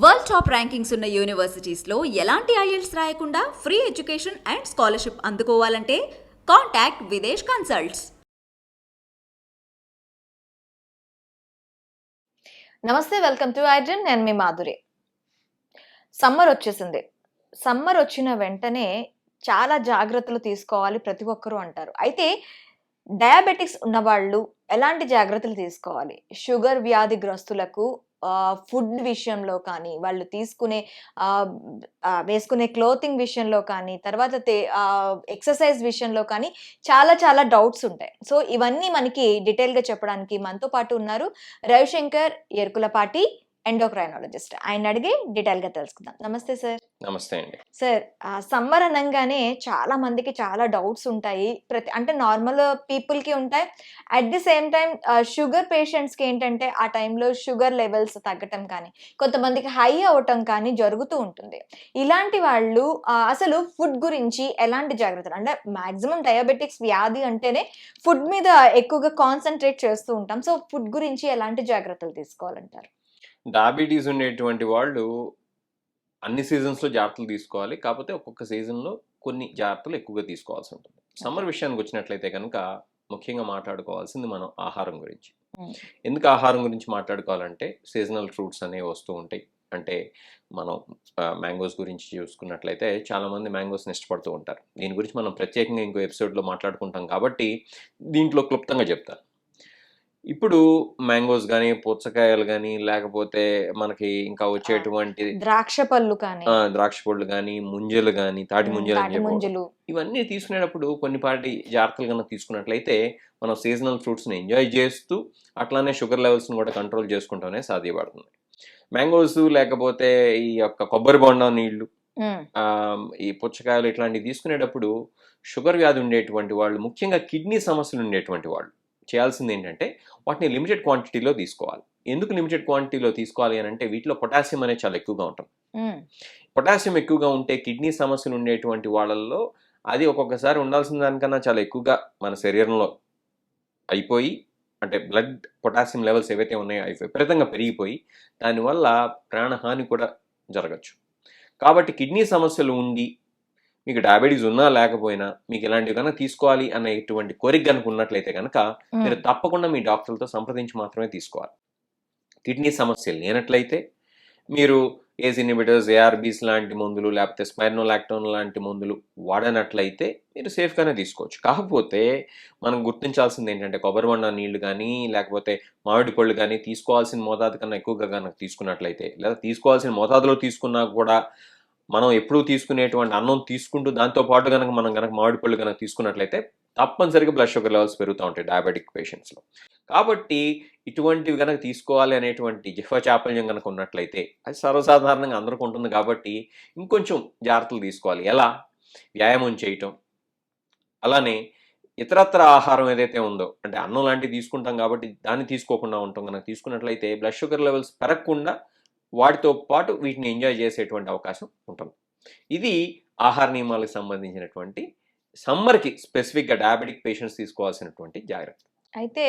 World top rankings ఉన్న యూనివర్సిటీస్లో ఎలాంటి IELTS రాయకుండా ఫ్రీ ఎడ్యుకేషన్ అండ్ స్కాలర్షిప్ అందుకోవాలంటే కాంటాక్ట్ విదేశ్ కన్సల్ట్స్. నమస్తే, వెల్కమ్ టు ఐడ్రీమ్. నేను మీ మాధురి. సమ్మర్ వచ్చేసింది. సమ్మర్ వచ్చిన వెంటనే చాలా జాగ్రత్తలు తీసుకోవాలి ప్రతి ఒక్కరూ అంటారు. అయితే డయాబెటిక్స్ ఉన్నవాళ్ళు ఎలాంటి జాగ్రత్తలు తీసుకోవాలి? షుగర్ వ్యాధిగ్రస్తులకు ఫుడ్ విషయంలో కానీ, వాళ్ళు తీసుకునే వేసుకునే క్లోతింగ్ విషయంలో కానీ, తర్వాత ఎక్సర్సైజ్ విషయంలో కానీ చాలా చాలా డౌట్స్ ఉంటాయి. సో ఇవన్నీ మనకి డీటెయిల్గా చెప్పడానికి మనతో పాటు ఉన్నారు రవిశంకర్ ఎరుకులపాటి, ఎండోక్రైనాలజిస్ట్. ఆయన అడిగి డీటెయిల్గా తెలుసుకుందాం. నమస్తే సార్. నమస్తే అండి. సార్, సమ్మర్ అనగానే చాలా మందికి చాలా డౌట్స్ ఉంటాయి. అంటే నార్మల్ పీపుల్కి ఉంటాయి. At the same time sugar పేషెంట్స్కి ఏంటంటే ఆ టైంలో షుగర్ లెవెల్స్ తగ్గటం కానీ, కొంతమందికి హై అవ్వటం కానీ జరుగుతూ ఉంటుంది. ఇలాంటి వాళ్ళు అసలు ఫుడ్ గురించి ఎలాంటి జాగ్రత్తలు, అంటే మాక్సిమం డయాబెటిక్స్ వ్యాధి అంటేనే ఫుడ్ మీద ఎక్కువగా కాన్సన్ట్రేట్ చేస్తూ ఉంటాం. సో ఫుడ్ గురించి ఎలాంటి జాగ్రత్తలు తీసుకోవాలంటారు? డయాబెటీస్ ఉండేటువంటి వాళ్ళు అన్ని సీజన్స్లో జాగ్రత్తలు తీసుకోవాలి. కాకపోతే ఒక్కొక్క సీజన్లో కొన్ని జాగ్రత్తలు ఎక్కువగా తీసుకోవాల్సి ఉంటుంది. సమ్మర్ విషయానికి వచ్చినట్లయితే కనుక ముఖ్యంగా మాట్లాడుకోవాల్సింది మనం ఆహారం గురించి. ఎందుకు ఆహారం గురించి మాట్లాడుకోవాలంటే సీజనల్ ఫ్రూట్స్ అనేవి వస్తూ ఉంటాయి. అంటే మనం మ్యాంగోస్ గురించి చూసుకున్నట్లయితే చాలామంది మ్యాంగోస్ని ఇష్టపడుతూ ఉంటారు. దీని గురించి మనం ప్రత్యేకంగా ఇంకో ఎపిసోడ్లో మాట్లాడుకుంటాం కాబట్టి దీంట్లో క్లుప్తంగా చెప్తాను. ఇప్పుడు మ్యాంగోస్ కానీ, పుచ్చకాయలు కానీ, లేకపోతే మనకి ఇంకా వచ్చేటువంటి ద్రాక్ష పళ్ళు కానీ, ద్రాక్ష పళ్ళు కానీ, ముంజలు కానీ, తాటి ముంజలు అని ముంజలు ఇవన్నీ తీసుకునేటప్పుడు కొన్నిపాటి జాగ్రత్తలు కనుక తీసుకున్నట్లయితే మనం సీజనల్ ఫ్రూట్స్ని ఎంజాయ్ చేస్తూ అట్లానే షుగర్ లెవెల్స్ని కూడా కంట్రోల్ చేసుకుంటానే సాధ్యపడుతుంది. మ్యాంగోస్ లేకపోతే ఈ యొక్క కొబ్బరి బొండం నీళ్లు, ఈ పుచ్చకాయలు ఇట్లాంటివి తీసుకునేటప్పుడు షుగర్ వ్యాధి ఉండేటువంటి వాళ్ళు, ముఖ్యంగా కిడ్నీ సమస్యలు ఉండేటువంటి వాళ్ళు చేయాల్సింది ఏంటంటే వాటిని లిమిటెడ్ క్వాంటిటీలో తీసుకోవాలి. ఎందుకు లిమిటెడ్ క్వాంటిటీలో తీసుకోవాలి అని అంటే వీటిలో పొటాషియం అనేది చాలా ఎక్కువగా ఉంటుంది. పొటాషియం ఎక్కువగా ఉంటే కిడ్నీ సమస్యలు ఉండేటువంటి వాళ్ళల్లో అది ఒక్కొక్కసారి ఉండాల్సిన దానికన్నా చాలా ఎక్కువగా మన శరీరంలో అయిపోయి, అంటే బ్లడ్ పొటాషియం లెవెల్స్ ఏవైతే ఉన్నాయో అవి విపరీతంగా పెరిగిపోయి దానివల్ల ప్రాణహాని కూడా జరగచ్చు. కాబట్టి కిడ్నీ సమస్యలు ఉండి మీకు డయాబెటీస్ ఉన్నా లేకపోయినా మీకు ఇలాంటివి కనుక తీసుకోవాలి అనేటువంటి కోరిక కనుక ఉన్నట్లయితే కనుక మీరు తప్పకుండా మీ డాక్టర్లతో సంప్రదించి మాత్రమే తీసుకోవాలి. కిడ్నీ సమస్యలు లేనట్లయితే మీరు ఏస్ ఇన్హిబిటర్స్, ఏఆర్బీస్ లాంటి మందులు, లేకపోతే స్పైర్నోలాక్టోన్ లాంటి మందులు వాడనట్లయితే మీరు సేఫ్గానే తీసుకోవచ్చు. కాకపోతే మనం గుర్తించాల్సింది ఏంటంటే కొబ్బరి బొండం నీళ్లు కానీ, లేకపోతే మామిడి పళ్ళు కానీ తీసుకోవాల్సిన మోతాదు కన్నా ఎక్కువగా కనుక తీసుకున్నట్లయితే, లేదా తీసుకోవాల్సిన మోతాదులో తీసుకున్నా కూడా మనం ఎప్పుడూ తీసుకునేటువంటి అన్నం తీసుకుంటూ దాంతోపాటు కనుక మనం కనుక మామిడి పళ్ళు కనుక తీసుకున్నట్లయితే తప్పనిసరిగా బ్లడ్ షుగర్ లెవెల్స్ పెరుగుతూ ఉంటాయి డయాబెటిక్ పేషెంట్స్లో. కాబట్టి ఇటువంటివి కనుక తీసుకోవాలి అనేటువంటి జిహ్వ చాపల్యం కనుక ఉన్నట్లయితే అది సర్వసాధారణంగా అందరికీ ఉంటుంది. కాబట్టి ఇంకొంచెం జాగ్రత్తలు తీసుకోవాలి. ఎలా? వ్యాయామం చేయటం, అలానే ఇతరత్ర ఆహారం ఏదైతే ఉందో, అంటే అన్నం లాంటివి తీసుకుంటాం కాబట్టి దాన్ని తీసుకోకుండా ఉంటాం. కనుక తీసుకున్నట్లయితే బ్లడ్ షుగర్ లెవెల్స్ పెరగకుండా వాటితో పాటు వీటిని ఎంజాయ్ చేసేటువంటి అవకాశం ఉంటుంది. ఇది ఆహార నియమాలకు సంబంధించినటువంటి సమ్మర్కి స్పెసిఫిక్గా డయాబెటిక్ పేషెంట్స్ తీసుకోవాల్సినటువంటి జాగ్రత్త. అయితే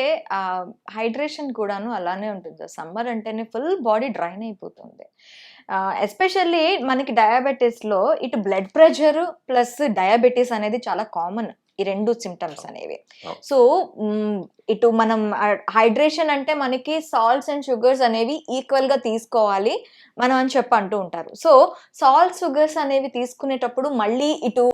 హైడ్రేషన్ కూడాను అలానే ఉంటుంది. సమ్మర్ అంటేనే ఫుల్ బాడీ డ్రైన్ అయిపోతుంది. ఎస్పెషల్లీ మనకి డయాబెటీస్లో ఇటు బ్లడ్ ప్రెషర్ ప్లస్ డయాబెటీస్ అనేది చాలా కామన్, ఈ రెండు సిమ్టమ్స్ అనేవి. సో ఇటు మనం హైడ్రేషన్ అంటే మనకి సాల్ట్స్ అండ్ షుగర్స్ అనేవి ఈక్వల్గా తీసుకోవాలి మనం అని అంటూ ఉంటారు. సో సాల్ట్ షుగర్స్ అనేవి తీసుకునేటప్పుడు మళ్ళీ ఇటు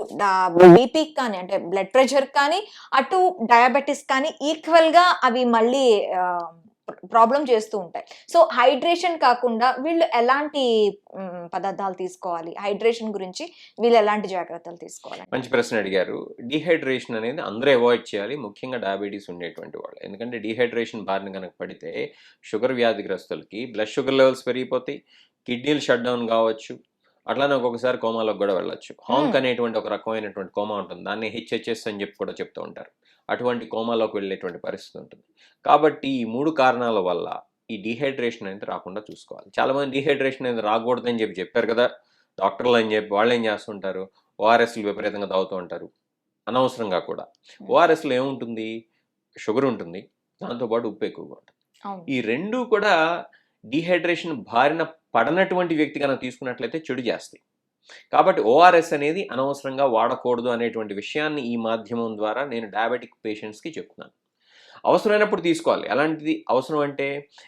బీపీకి కానీ, అంటే బ్లడ్ ప్రెషర్ కానీ, అటు డయాబెటీస్ కానీ ఈక్వల్గా అవి మళ్ళీ ప్రాబ్లం చేస్తూ ఉంటాయి. సో హైడ్రేషన్ కాకుండా వీళ్ళు ఎలాంటి పదార్థాలు తీసుకోవాలి? హైడ్రేషన్ గురించి వీళ్ళు ఎలాంటి జాగ్రత్తలు తీసుకోవాలి? మంచి ప్రశ్న అడిగారు. డీహైడ్రేషన్ అనేది అందరూ అవాయిడ్ చేయాలి, ముఖ్యంగా డయాబెటీస్ ఉండేటువంటి వాళ్ళు. ఎందుకంటే డీహైడ్రేషన్ బారిన కనుక పడితే షుగర్ వ్యాధిగ్రస్తులకి బ్లడ్ షుగర్ లెవెల్స్ పెరిగిపోతాయి, కిడ్నీలు షట్ డౌన్ కావచ్చు, అట్లానే ఒక్కొక్కసారి కోమాలోకి కూడా వెళ్ళచ్చు. హాంక్ అనేటువంటి ఒక రకమైనటువంటి కోమా ఉంటుంది, దాన్ని హెచ్హెచ్ఎస్ అని చెప్పి కూడా చెప్తూ ఉంటారు. అటువంటి కోమాలోకి వెళ్ళేటువంటి పరిస్థితి ఉంటుంది. కాబట్టి ఈ 3 కారణాల వల్ల ఈ డీహైడ్రేషన్ అనేది రాకుండా చూసుకోవాలి. చాలామంది డీహైడ్రేషన్ అనేది రాకూడదని చెప్పారు కదా డాక్టర్లు అని చెప్పి వాళ్ళు ఏం చేస్తుంటారు, ఓఆర్ఎస్లు విపరీతంగా తాగుతూ ఉంటారు అనవసరంగా కూడా. ఓఆర్ఎస్లో ఏముంటుంది? షుగర్ ఉంటుంది, దాంతోపాటు ఉప్పు ఎక్కువగా ఉంటుంది. ఈ రెండు కూడా డీహైడ్రేషన్ బారిన పడనటువంటి వ్యక్తి కనుక తీసుకున్నట్లయితే చెడు చేస్తాయి. కాబట్టి ఓఆర్ఎస్ అనేది అనవసరంగా వాడకూడదు అనేటువంటి విషయాన్ని ఈ మాధ్యమం ద్వారా నేను డయాబెటిక్ పేషెంట్స్కి చెప్తున్నాను. అవసరమైనప్పుడు తీసుకోవాలి. ఎలాంటిది అవసరం అంటే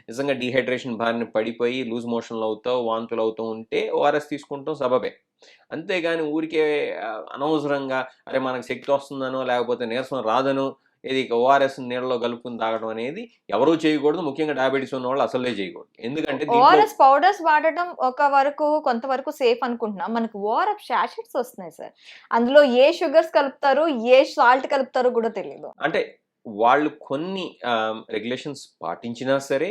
నిజంగా డీహైడ్రేషన్ బారిన పడిపోయి లూజ్ మోషన్లు అవుతావు, వాంతులు అవుతూ ఉంటే ఓఆర్ఎస్ తీసుకుంటాం సబబే. అంతేగాని ఊరికే అనవసరంగా అరే మనకు శక్తి వస్తుందనో లేకపోతే నీరసం రాదనో ఇది ఓఆర్ఎస్ నీళ్ళలో కలుపుకుని తాగడం అనేది ఎవరూ చేయకూడదు. ముఖ్యంగా డయాబెటీస్ ఉన్న వాళ్ళు అసలే చేయకూడదు. ఎందుకంటే దీంట్లో ఓఆర్ఎస్ పౌడర్స్ వాడటం కొంతవరకు సేఫ్ అనుకుంటున్నాం. మనకు ఓఆర్ఎఫ్ శాషెట్స్ వస్తున్నాయి సార్. అందులో ఏ షుగర్స్ కలుపుతారు, ఏ సాల్ట్ కలుపుతారో కూడా తెలియదు. అంటే వాళ్ళు కొన్ని రెగ్యులేషన్స్ పాటించినా సరే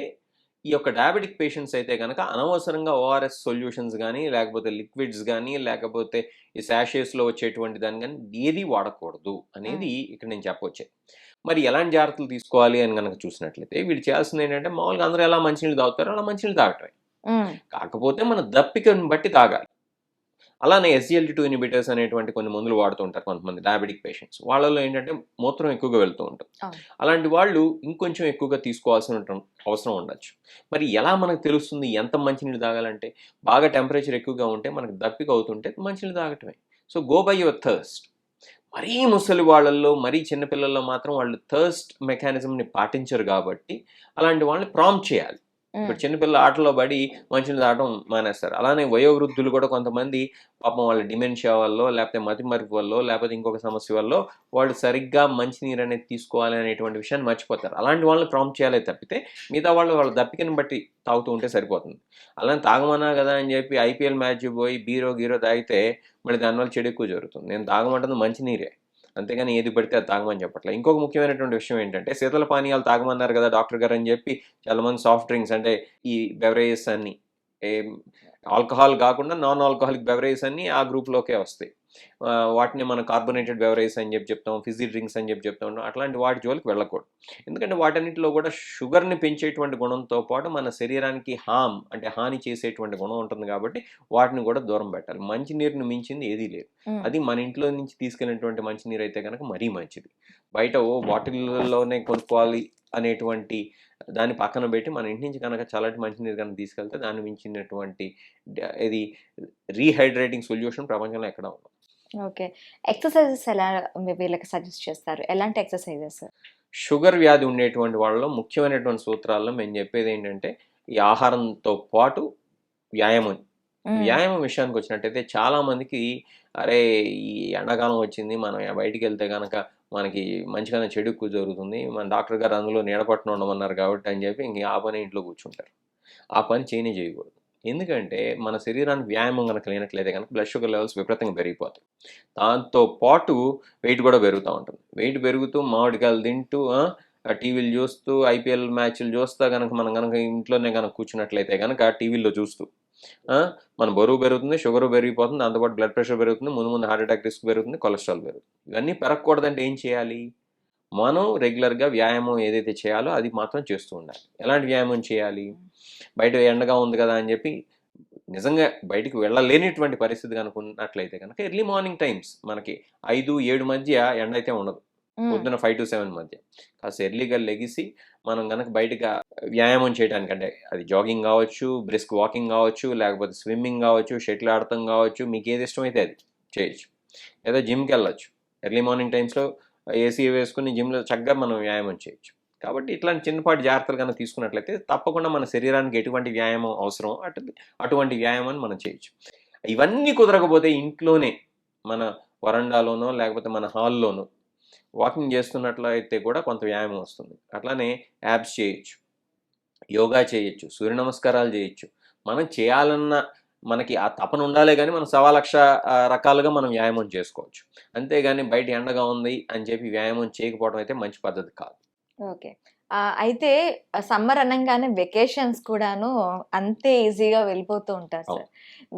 ఈ యొక్క డయాబెటిక్ పేషెంట్స్ అయితే కనుక అనవసరంగా ఓఆర్ఎస్ సొల్యూషన్స్ కానీ లేకపోతే లిక్విడ్స్ కానీ లేకపోతే ఈ శాషేస్లో వచ్చేటువంటి దాన్ని కానీ ఏది వాడకూడదు అనేది ఇక్కడ నేను చెప్పవచ్చే. మరి ఎలాంటి జాగ్రత్తలు తీసుకోవాలి అని కనుక చూసినట్లయితే వీళ్ళు చేయాల్సింది ఏంటంటే మామూలుగా అందరూ ఎలా మంచినీళ్ళు తాగుతారో అలా మంచినీళ్ళు తాగటమే. కాకపోతే మన దప్పికను బట్టి తాగాలి. అలానే SGLT2 ఇన్హిబిటర్స్ అనేటువంటి కొన్ని మందులు వాడుతూ ఉంటారు కొంతమంది డయాబెటిక్ పేషెంట్స్. వాళ్ళలో ఏంటంటే మూత్రం ఎక్కువగా వెళ్తూ ఉంటుంది. అలాంటి వాళ్ళు ఇంకొంచెం ఎక్కువగా తీసుకోవాల్సిన అవసరం ఉండొచ్చు. మరి ఎలా మనకు తెలుస్తుంది ఎంత మంచినీళ్ళు తాగాలంటే బాగా టెంపరేచర్ ఎక్కువగా ఉంటే మనకు దప్పిక అవుతుంటే మంచినీళ్ళు తాగటమే. So go by your thirst. మరీ ముసలి వాళ్ళల్లో మరీ చిన్నపిల్లల్లో మాత్రం వాళ్ళు థర్స్ట్ మెకానిజంని పాటించరు కాబట్టి అలాంటి వాళ్ళని ప్రాంప్ట్ చేయాలి. ఇప్పుడు చిన్నపిల్లలు ఆటలో పడి మంచినీళ్ళు తాగడం మానేస్తారు. అలానే వయోవృద్ధులు కూడా కొంతమంది పాపం వాళ్ళ డిమెన్షియా వల్ల లేకపోతే మతిమరుపు వల్ల లేకపోతే ఇంకొక సమస్య వల్ల వాళ్ళు సరిగ్గా మంచినీరు అనేది తీసుకోవాలి అనేటువంటి విషయాన్ని మర్చిపోతారు. అలాంటి వాళ్ళని ప్రాంప్ట్ చేయాలి తప్పితే మిగతా వాళ్ళ దప్పికని బట్టి తాగుతూ ఉంటే సరిపోతుంది. అలానే తాగమన్నా కదా అని చెప్పి IPL మ్యాచ్ పోయి గీరో తాగితే మళ్ళీ దానివల్ల చెడు ఎక్కువ జరుగుతుంది. నేను తాగమంటుంది మంచినీరే, అంతేగాని ఏది పడితే అది తాగమని చెప్పట్లేదు. ఇంకొక ముఖ్యమైనటువంటి విషయం ఏంటంటే శీతల పానీయాలు తాగమన్నారు కదా డాక్టర్ గారు అని చెప్పి చాలామంది సాఫ్ట్ డ్రింక్స్ అంటే ఈ బెవరేజెస్ అన్ని ఆల్కహాల్ కాకుండా నాన్ ఆల్కహాలిక్ బెవరేజెస్ అన్ని ఆ గ్రూప్లోకే వస్తాయి. వాటిని మనం కార్బోనేటెడ్ బెవరేజెస్ అని చెప్పి చెప్తాం, ఫిజీ డ్రింక్స్ అని చెప్పి చెప్తా ఉంటాం. అట్లాంటి వాటి జోలికి వెళ్ళకూడదు. ఎందుకంటే వాటన్నిటిలో కూడా షుగర్ని పెంచేటువంటి గుణంతో పాటు మన శరీరానికి హాని చేసేటువంటి గుణం ఉంటుంది కాబట్టి వాటిని కూడా దూరం పెట్టాలి. మంచినీరుని మించింది ఏదీ లేదు. అది మన ఇంట్లో నుంచి తీసుకెళ్ళినటువంటి మంచినీరు అయితే కనుక మరీ మంచిది. బయట బాటిల్లోనే కొనుక్కోవాలి అనేటువంటి దాన్ని పక్కన పెట్టి మన ఇంటి నుంచి కనుక చల్లటి మంచినీరు కనుక తీసుకెళ్తే దాన్ని మించినటువంటి ఇది రీహైడ్రేటింగ్ సొల్యూషన్ ప్రపంచంలో ఎక్కడ ఉండదు. ఓకే. ఎక్సర్సైజెస్ ఎలా వీళ్ళకి సజెస్ట్ చేస్తారు? ఎలాంటి ఎక్సర్సైజెస్? షుగర్ వ్యాధి ఉండేటువంటి వాళ్ళలో ముఖ్యమైనటువంటి సూత్రాల్లో మేము చెప్పేది ఏంటంటే ఈ ఆహారంతో పాటు వ్యాయామం. వ్యాయామం విషయానికి వచ్చినట్టయితే చాలా మందికి అరే ఈ ఎండాకాలం వచ్చింది మనం బయటికి వెళ్తే కనుక మనకి మంచిగానే చెడు ఎక్కువ జరుగుతుంది, మన డాక్టర్ గారు అందులో నీడపట్టున ఉండమన్నారు కాబట్టి అని చెప్పి ఇంక ఆ పని ఇంట్లో కూర్చుంటారు. ఆ పని చేయకూడదు. ఎందుకంటే మన శరీరానికి వ్యాయామం కనుక లేనట్లయితే కనుక బ్లడ్ షుగర్ లెవెల్స్ విపరీతంగా పెరిగిపోతాయి. దాంతో పాటు వెయిట్ కూడా పెరుగుతూ ఉంటుంది. వెయిట్ పెరుగుతూ మామిడికాయలు తింటూ టీవీలు చూస్తూ IPL మ్యాచ్లు చూస్తా కనుక మనం కనుక ఇంట్లోనే కనుక కూర్చున్నట్లయితే కనుక టీవీల్లో చూస్తూ మన బరువు పెరుగుతుంది, షుగర్ పెరిగిపోతుంది, దాంతోపాటు బ్లడ్ ప్రెషర్ పెరుగుతుంది, ముందు హార్ట్ అటాక్ రిస్క్ పెరుగుతుంది, కొలెస్ట్రాల్ పెరుగుతుంది. ఇవన్నీ పెరగకూడదంటే ఏం చేయాలి? మనం రెగ్యులర్గా వ్యాయామం ఏదైతే చేయాలో అది మాత్రం చేస్తూ ఉండాలి. ఎలాంటి వ్యాయామం చేయాలి? బయట ఎండగా ఉంది కదా అని చెప్పి నిజంగా బయటికి వెళ్ళలేనిటువంటి పరిస్థితి కనుక ఉన్నట్లయితే కనుక ఎర్లీ మార్నింగ్ టైమ్స్ మనకి 5-7 మధ్య ఎండ అయితే ఉండదు. పొద్దున 5 to 7 మధ్య కాస్త ఎర్లీగా లెగిసి మనం కనుక బయటగా వ్యాయామం చేయడానికి అంటే అది జాగింగ్ కావచ్చు, బ్రిస్క్ వాకింగ్ కావచ్చు, లేకపోతే స్విమ్మింగ్ కావచ్చు, షటిల్ ఆడటం కావచ్చు, మీకు ఏది ఇష్టమైతే అది చేయొచ్చు. లేదా జిమ్కి వెళ్ళొచ్చు. ఎర్లీ మార్నింగ్ టైమ్స్లో AC వేసుకుని జిమ్లో చక్కగా మనం వ్యాయామం చేయొచ్చు. కాబట్టి ఇట్లాంటి చిన్నపాటి జాగ్రత్తలు కనుక తీసుకున్నట్లయితే తప్పకుండా మన శరీరానికి ఎటువంటి వ్యాయామం అవసరం అటువంటి వ్యాయామాన్ని మనం చేయొచ్చు. ఇవన్నీ కుదరకపోతే ఇంట్లోనే మన వరండాలోనో లేకపోతే మన హాల్లోనో వాకింగ్ చేస్తున్నట్లయితే కూడా కొంత వ్యాయామం వస్తుంది. అట్లానే యాబ్స్ చేయొచ్చు, యోగా చేయొచ్చు, సూర్య నమస్కారాలు చేయొచ్చు. మనం చేయాలన్న మనకి ఆ తపన ఉండాలే కానీ మనం 1,00,000 రకాలుగా మనం వ్యాయామం చేసుకోవచ్చు. అంతేగాని బయట ఎండగా ఉంది అని చెప్పి వ్యాయామం చేయకపోవడం అయితే మంచి పద్ధతి కాదు. ఓకే. అయితే సమ్మర్ అనంగానే వెకేషన్స్ కూడాను అంతే ఈజీగా వెళ్ళిపోతూ ఉంటారు సార్.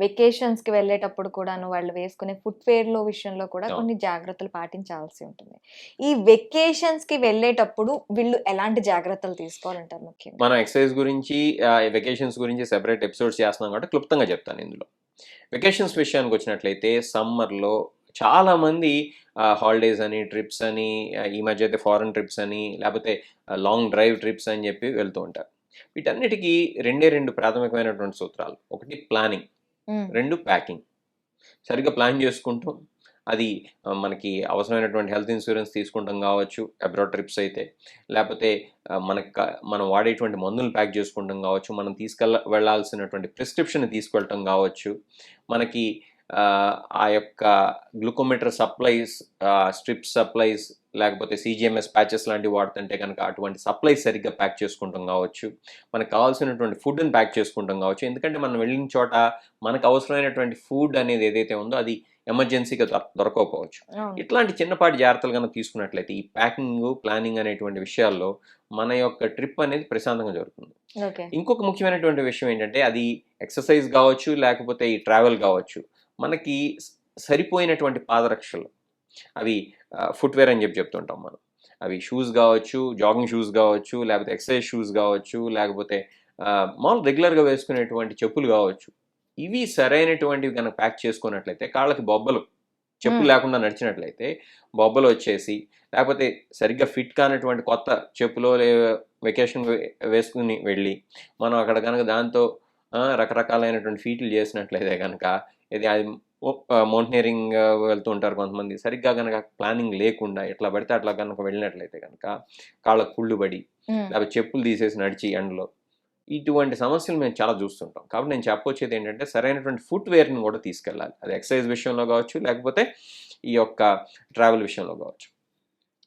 వెకేషన్స్‌కి వెళ్ళేటప్పుడు కూడాను వాళ్ళు వేసుకునే ఫుట్‌వేర్‌లో విషయంలో కూడా కొన్ని జాగ్రత్తలు పాటించాల్సి ఉంటుంది. ఈ వెకేషన్స్‌కి వెళ్ళేటప్పుడు వీళ్ళు ఎలాంటి జాగ్రత్తలు తీసుకోవాలంటారు ముఖ్యంగా? మనం ఎక్సర్సైజ్ గురించి వెకేషన్స్ గురించి సెపరేట్ ఎపిసోడ్స్ చేస్తున్నాం కాబట్టి క్లుప్తంగా చెప్తాను ఇందులో. వెకేషన్స్ విషయానికి వచ్చినట్లయితే సమ్మర్‌లో చాలామంది హాలిడేస్ అని, ట్రిప్స్ అని, ఈ మధ్య అయితే ఫారెన్ ట్రిప్స్ అని, లేకపోతే లాంగ్ డ్రైవ్ ట్రిప్స్ అని చెప్పి వెళ్తూ ఉంటారు. వీటన్నిటికీ రెండు ప్రాథమికమైనటువంటి సూత్రాలు. ఒకటి ప్లానింగ్, 2 ప్యాకింగ్. సరిగ్గా ప్లాన్ చేసుకుంటాం. అది మనకి అవసరమైనటువంటి హెల్త్ ఇన్సూరెన్స్ తీసుకుంటాం కావచ్చు, అబ్రాడ్ ట్రిప్స్ అయితే. లేకపోతే మనం వాడేటువంటి మందులు ప్యాక్ చేసుకుంటాం కావచ్చు, మనం వెళ్ళాల్సినటువంటి ప్రిస్క్రిప్షన్ తీసుకెళ్ళటం కావచ్చు, మనకి ఆ యొక్క గ్లూకోమీటర్ సప్లైస్, స్ట్రిప్ సప్లైస్, లేకపోతే సీజీఎంఎస్ ప్యాచెస్ లాంటివి వాడుతుంటే కనుక అటువంటి సప్లైస్ సరిగ్గా ప్యాక్ చేసుకుంటాం కావచ్చు, మనకు కావాల్సినటువంటి ఫుడ్ని ప్యాక్ చేసుకుంటాం కావచ్చు. ఎందుకంటే మనం వెళ్ళిన చోట మనకు అవసరమైనటువంటి ఫుడ్ అనేది ఏదైతే ఉందో అది ఎమర్జెన్సీగా దొరకకపోవచ్చు. ఇట్లాంటి చిన్నపాటి జాగ్రత్తలు కనుక తీసుకున్నట్లయితే ఈ ప్యాకింగ్, ప్లానింగ్ అనేటువంటి విషయాల్లో మన యొక్క ట్రిప్ అనేది ప్రశాంతంగా జరుగుతుంది. ఇంకొక ముఖ్యమైనటువంటి విషయం ఏంటంటే అది ఎక్సర్సైజ్ కావచ్చు, లేకపోతే ఈ ట్రావెల్ కావచ్చు, మనకి సరిపోయినటువంటి పాదరక్షలు, అవి ఫుట్వేర్ అని చెప్తుంటాం మనం. అవి షూస్ కావచ్చు, జాగింగ్ షూస్ కావచ్చు, లేకపోతే ఎక్సర్సైజ్ షూస్ కావచ్చు, లేకపోతే మామూలు రెగ్యులర్గా వేసుకునేటువంటి చెప్పులు కావచ్చు. ఇవి సరైనటువంటివి కనుక ప్యాక్ చేసుకున్నట్లయితే కాళ్ళకి బొబ్బలు, చెప్పులు లేకుండా నడిచినట్లయితే బొబ్బలు వచ్చేసి, లేకపోతే సరిగ్గా ఫిట్ కానటువంటి కొత్త చెప్పులో వెకేషన్ వేసుకుని వెళ్ళి మనం అక్కడ కనుక దాంతో రకరకాలైనటువంటి ఫీట్లు చేసినట్లయితే కనుక ఇది అది మౌంటైనరింగ్ వెళ్తూ ఉంటారు కొంతమంది, సరిగ్గా కనుక ప్లానింగ్ లేకుండా ఎట్లా పడితే అట్లా కనుక వెళ్ళినట్లయితే కనుక కాళ్ళకు పుళ్ళు పడి, లేకపోతే చెప్పులు తీసేసి నడిచి ఎండలో, ఇటువంటి సమస్యలు మేము చాలా చూస్తుంటాం. కాబట్టి నేను చెప్పొచ్చేది ఏంటంటే సరైనటువంటి ఫుట్వేర్ని కూడా తీసుకెళ్ళాలి. అది ఎక్సర్సైజ్ విషయంలో కావచ్చు, లేకపోతే ఈ యొక్క ట్రావెల్ విషయంలో కావచ్చు.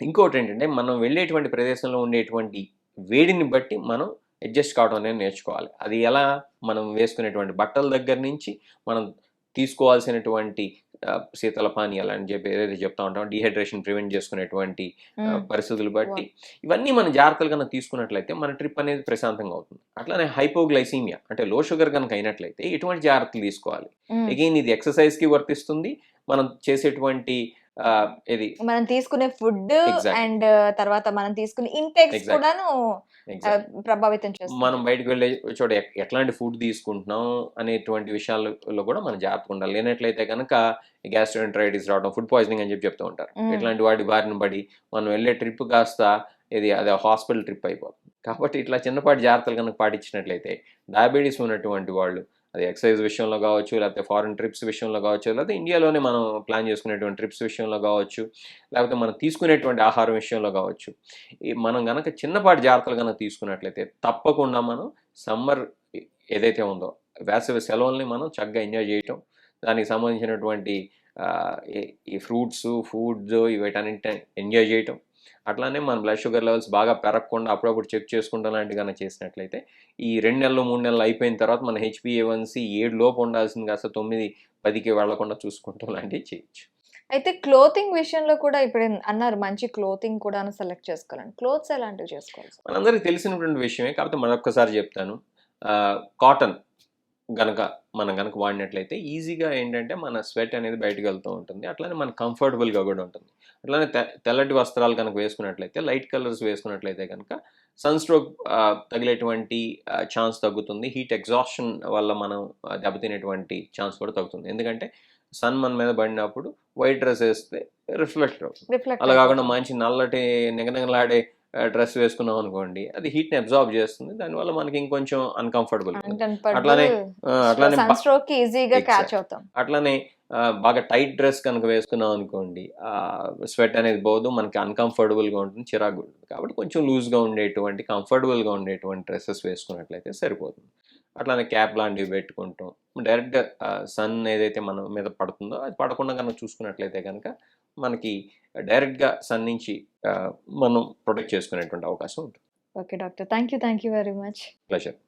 ఇంకోటి ఏంటంటే మనం వెళ్ళేటువంటి ప్రదేశంలో ఉండేటువంటి వేడిని బట్టి మనం అడ్జస్ట్ కావడం అనేది నేర్చుకోవాలి. అది ఎలా, మనం వేసుకునేటువంటి బట్టల దగ్గర నుంచి మనం తీసుకోవాల్సినటువంటి శీతల పానీయాలు అని చెప్పి ఏదైతే చెప్తా ఉంటాం, డీహైడ్రేషన్ ప్రివెంట్ చేసుకునేటువంటి పరిస్థితులు బట్టి ఇవన్నీ మనం జాగ్రత్తలు కనుక తీసుకున్నట్లయితే మన ట్రిప్ అనేది ప్రశాంతంగా అవుతుంది. అట్లానే హైపోగ్లైసీమియా అంటే లో షుగర్ కనుక అయినట్లయితే ఎటువంటి జాగ్రత్తలు తీసుకోవాలి? అగైన్ ఇది ఎక్సర్సైజ్కి వర్తిస్తుంది, మనం చేసేటువంటి ఇది మనం తీసుకునే ఫుడ్ అండ్ తర్వాత మనం తీసుకునే ఇంటేక్స్ కూడాను ప్రభావితం చేస్తుంది. మనం బయటకు వెళ్ళే చోట ఎట్లాంటి ఫుడ్ తీసుకుంటున్నాం అనేటువంటి విషయాల్లో కూడా మనం జాగ్రత్తగా ఉండాలి. లేనట్లయితే కనుక గ్యాస్ట్రోఎంటరైటిస్ రావడం, ఫుడ్ పాయిజనింగ్ అని చెప్తూ ఉంటారు. ఇట్లాంటి వాటి బారిన పడి మనం వెళ్ళే ట్రిప్ కాస్త అది హాస్పిటల్ ట్రిప్ అయిపోతుంది. కాబట్టి ఇట్లా చిన్నపాటి జాగ్రత్తలు కనుక పాటించినట్లయితే డయాబెటీస్ ఉన్నటువంటి వాళ్ళు, అది ఎక్సర్సైజ్ విషయంలో కావచ్చు, లేకపోతే ఫారెన్ ట్రిప్స్ విషయంలో కావచ్చు, లేకపోతే ఇండియాలోనే మనం ప్లాన్ చేసుకునేటువంటి ట్రిప్స్ విషయంలో కావచ్చు, లేకపోతే మనం తీసుకునేటువంటి ఆహారం విషయంలో కావచ్చు, మనం కనుక చిన్నపాటి జాగ్రత్తలు కనుక తీసుకున్నట్లయితే తప్పకుండా మనం సమ్మర్ ఏదైతే ఉందో వేసవి సెలవుల్ని మనం చక్కగా ఎంజాయ్ చేయటం, దానికి సంబంధించినటువంటి ఈ ఫ్రూట్స్, ఫుడ్స్ వీటన్నింటిని ఎంజాయ్ చేయటం, అట్లానే మన బ్లడ్ షుగర్ లెవెల్స్ బాగా పెరగకుండా అప్పుడప్పుడు చెక్ చేసుకుంటాం లాంటివి కనుక చేసినట్లయితే ఈ 2 నెలలు 3 నెలలు అయిపోయిన తర్వాత మన HbA1c 7 లోపు ఉండాల్సింది కాస్త 9-10కి వెళ్లకుండా చూసుకుంటాం లాంటివి చేయొచ్చు. అయితే క్లోతింగ్ విషయంలో కూడా ఇప్పుడు అన్నారు మంచి క్లోతింగ్ కూడా సెలెక్ట్ చేసుకోవాలని. క్లోత్స్ ఎలాంటివి చేసుకోవాలి? మనందరికీ తెలిసినటువంటి విషయమే, కాకపోతే మరొక్కసారి చెప్తాను. కాటన్ మనం కనుక వాడినట్లయితే ఈజీగా ఏంటంటే మన స్వెట్ అనేది బయటకు వెళ్తూ ఉంటుంది, అట్లానే మనకు కంఫర్టబుల్గా కూడా ఉంటుంది. అట్లానే తెల్లటి వస్త్రాలు కనుక వేసుకున్నట్లయితే, లైట్ కలర్స్ వేసుకున్నట్లయితే కనుక సన్ స్ట్రోక్ తగిలేటువంటి ఛాన్స్ తగ్గుతుంది. హీట్ ఎగ్జాస్షన్ వల్ల మనం దెబ్బతినేటువంటి ఛాన్స్ కూడా తగ్గుతుంది. ఎందుకంటే సన్ మన మీద పడినప్పుడు వైట్ డ్రెస్ వేస్తే రిఫ్లెక్ట్ అవుతుంది. అలా కాకుండా మంచి నల్లటి నిగనిగలాడే డ్రెస్ వేసుకున్నాం అనుకోండి, అది హీట్ని అబ్జార్బ్ చేస్తుంది, దానివల్ల మనకి ఇంకొంచెం అన్కంఫర్టబుల్. అట్లానే బాగా టైట్ డ్రెస్ కనుక వేసుకున్నాం అనుకోండి, స్వెట్ అనేది పోదు, మనకి అన్కంఫర్టబుల్గా ఉంటుంది, చిరాకు ఉంటుంది. కాబట్టి కొంచెం లూజ్గా ఉండేటువంటి, కంఫర్టబుల్గా ఉండేటువంటి డ్రెస్సెస్ వేసుకున్నట్లయితే సరిపోతుంది. అట్లానే క్యాప్ లాంటివి పెట్టుకుంటాం. డైరెక్ట్గా సన్ ఏదైతే మన మీద పడుతుందో అది పడకుండా కనుక చూసుకున్నట్లయితే కనుక మనకి డైరెక్ట్గా సన్ నుంచి మనం ప్రొటెక్ట్ చేసుకునేటువంటి అవకాశం ఉంటుంది. Okay doctor, thank you very much. Pleasure.